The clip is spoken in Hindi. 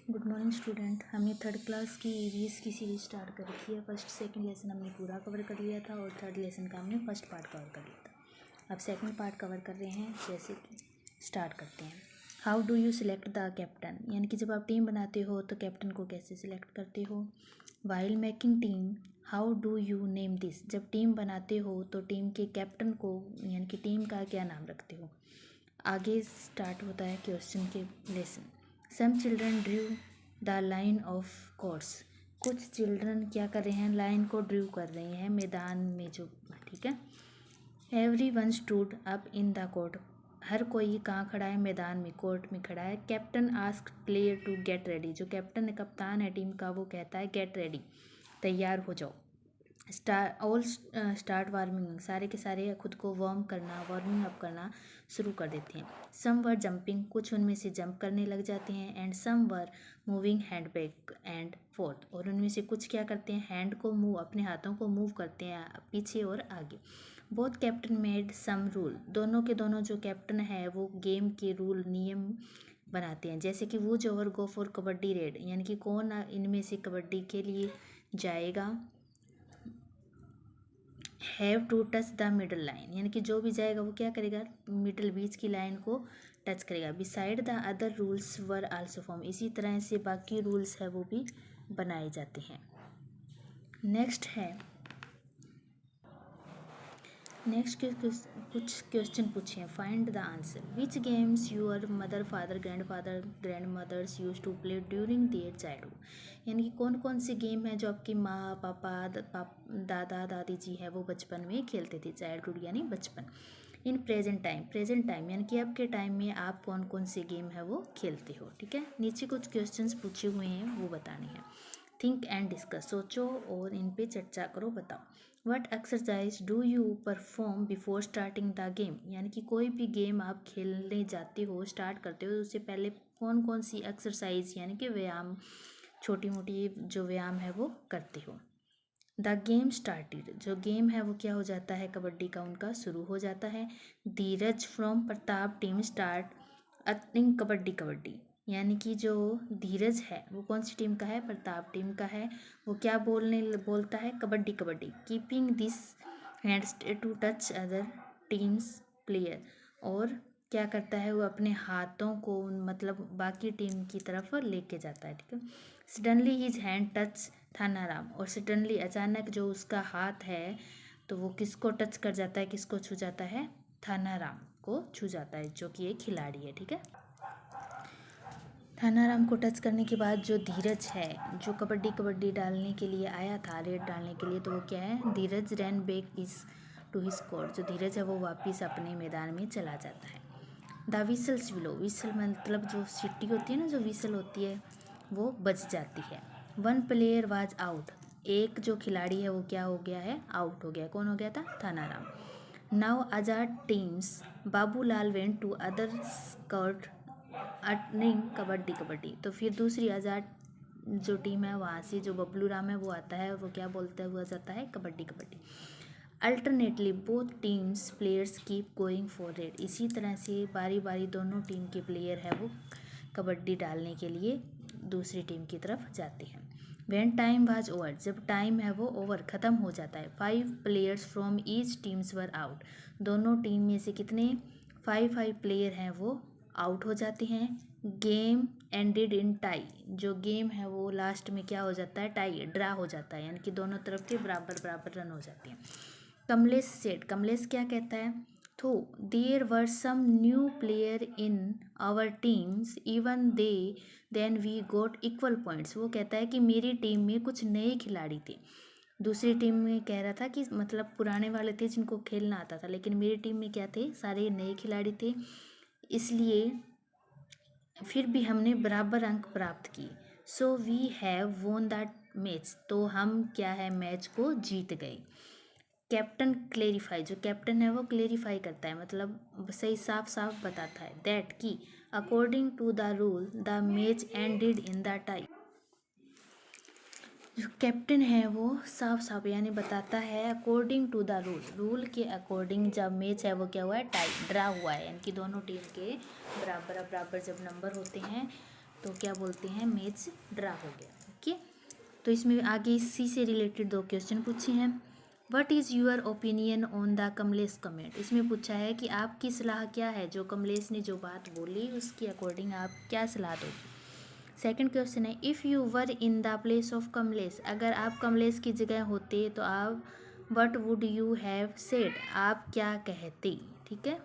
Good morning student. हमने थर्ड क्लास की ईवीएस की सीरीज स्टार्ट कर रखी है। फर्स्ट सेकंड लेसन हमने पूरा कवर कर लिया था और थर्ड लेसन का हमने फर्स्ट पार्ट कवर कर लिया था। अब सेकंड पार्ट कवर कर रहे हैं। जैसे कि स्टार्ट करते हैं। How do you select the captain, यानी कि जब आप टीम बनाते हो तो कैप्टन को कैसे सिलेक्ट करते हो। While making team how do you name this, जब टीम बनाते हो तो टीम के कैप्टन को यानी कि टीम का क्या नाम रखते हो। आगे स्टार्ट होता है क्वेश्चन के lesson. Some children drew the line of course, कुछ चिल्ड्रन क्या कर रहे हैं, लाइन को ड्रू कर रहे हैं मैदान में जो, ठीक है। Everyone stood up in the court, हर कोई कहाँ खड़ा है, मैदान में, कोर्ट में खड़ा है। Captain ask player to get ready, जो कैप्टन है, कप्तान है टीम का, वो कहता है गेट रेडी, तैयार हो जाओ। स्टार्ट वार्मिंग, सारे के सारे खुद को वार्मिंग अप करना शुरू कर देते हैं। सम वर जंपिंग, कुछ उनमें से जंप करने लग जाते हैं। And some were moving hand back and forth, और उनमें से कुछ क्या करते हैं, हैंड को मूव, अपने हाथों को मूव करते हैं पीछे और आगे। Both captain made sum rule, दोनों के दोनों जो कैप्टन है वो गेम के रूल, नियम बनाते हैं। जैसे कि वो जो over go for kabaddi raid, यानी कि कौन इनमें से कबड्डी के लिए जाएगा। Have to touch the middle line, यानी कि जो भी जाएगा वो क्या करेगा, मिडल बीच की लाइन को टच करेगा। Beside the other rules were also form, इसी तरह से बाकी रूल्स है वो भी बनाए जाते हैं। नेक्स्ट कुछ क्वेश्चन पूछे हैं। Find the answer. Which games your mother father grandmothers use to play during their childhood, यानी कि कौन कौन से गेम हैं जो आपकी माँ पापा दादा दादी जी है वो बचपन में खेलते थे, चाइल्डहुड यानी बचपन। इन प्रेजेंट टाइम यानी कि आपके टाइम में आप कौन कौन से गेम है वो खेलते हो, ठीक है। नीचे कुछ क्वेश्चंस पूछे हुए हैं वो बताने हैं। थिंक एंड डिस्कस, सोचो और इन पे चर्चा करो, बताओ। What exercise do you perform before starting the game, यानी कि कोई भी गेम आप खेलने जाते हो, स्टार्ट करते हो, उससे पहले कौन कौन सी एक्सरसाइज यानी कि व्यायाम, छोटी मोटी जो व्यायाम है वो करते हो। द गेम स्टार्टेड, जो गेम है वो क्या हो जाता है, कबड्डी का उनका शुरू हो जाता है। Dheeraj from Pratap team start in kabaddi, यानी कि जो धीरज है वो कौन सी टीम का है, प्रताप टीम का है। वो क्या बोलता है, kabaddi keeping this hands to touch other team's player, और क्या करता है वो अपने हाथों को मतलब बाकी टीम की तरफ लेके जाता है, ठीक है। Suddenly his hand touch Thanaram, और सडनली अचानक जो उसका हाथ है तो वो किसको टच कर जाता है, किसको छू जाता है, थानाराम को छू जाता है, जो कि एक खिलाड़ी है, ठीक है। थानाराम को टच करने के बाद जो धीरज है, जो कबड्डी डालने के लिए आया था, रेड डालने के लिए, तो वो क्या है, Dheeraj ran back is to his court, जो धीरज है वो वापस अपने मैदान में चला जाता है। द विसल्स विलो, विसल मतलब जो सीटी होती है ना, जो विसल होती है वो बज जाती है। वन प्लेयर वाज आउट, एक जो खिलाड़ी है वो क्या हो गया है, आउट हो गया। कौन हो गया था, Thanaram. Now Azad team's Babulal went to other skirt earning kabaddi, तो फिर दूसरी आज़ाद जो टीम है वहाँ से जो बबलू राम है वो आता है, वो क्या बोलता हुआ जाता है, kabaddi. Alternately both teams players keep going for red, इसी तरह से बारी बारी दोनों टीम के प्लेयर है वो कबड्डी डालने के लिए दूसरी टीम की तरफ जाते हैं। व्हेन टाइम वाज ओवर, जब टाइम है वो ओवर ख़त्म हो जाता है। 5 players from each teams were out, दोनों टीम में से कितने, 5 प्लेयर हैं वो आउट हो जाते हैं। गेम एंडेड इन टाई, जो गेम है वो लास्ट में क्या हो जाता है, टाई, ड्रा हो जाता है, यानी कि दोनों तरफ के बराबर रन हो जाते हैं। कमलेश सेठ, कमलेश क्या कहता है, तो there were some new player in our teams even then we got equal points, वो कहता है कि मेरी टीम में कुछ नए खिलाड़ी थे। दूसरी टीम में कह रहा था कि मतलब पुराने वाले थे जिनको खेलना आता था, लेकिन मेरी टीम में क्या थे, सारे नए खिलाड़ी थे, इसलिए फिर भी हमने बराबर अंक प्राप्त किए। सो वी हैव वोन दैट मैच, तो हम क्या है, मैच को जीत गए। कैप्टन क्लेरिफाई, जो कैप्टन है वो क्लेरिफाई करता है, मतलब सही साफ बताता है। दैट कि according to the rule the match ended in the tie, जो कैप्टन है वो साफ यानी बताता है अकॉर्डिंग टू द रूल के अकॉर्डिंग जब मैच है वो क्या हुआ है, टाई, ड्रा हुआ है, यानी कि दोनों टीम के बराबर जब नंबर होते हैं तो क्या बोलते हैं, मैच ड्रा हो गया। ओके, तो इसमें आगे इसी से रिलेटेड 2 क्वेश्चन पूछे हैं। What is your opinion on the Kamlesh comment, इसमें पूछा है कि आपकी सलाह क्या है, जो कमलेश ने जो बात बोली उसके अकॉर्डिंग आप क्या सलाह दोगे। सेकंड क्वेश्चन है, if you were in the place of Kamlesh, अगर आप कमलेश की जगह होते तो आप what would you have said, आप क्या कहते। ठीक है।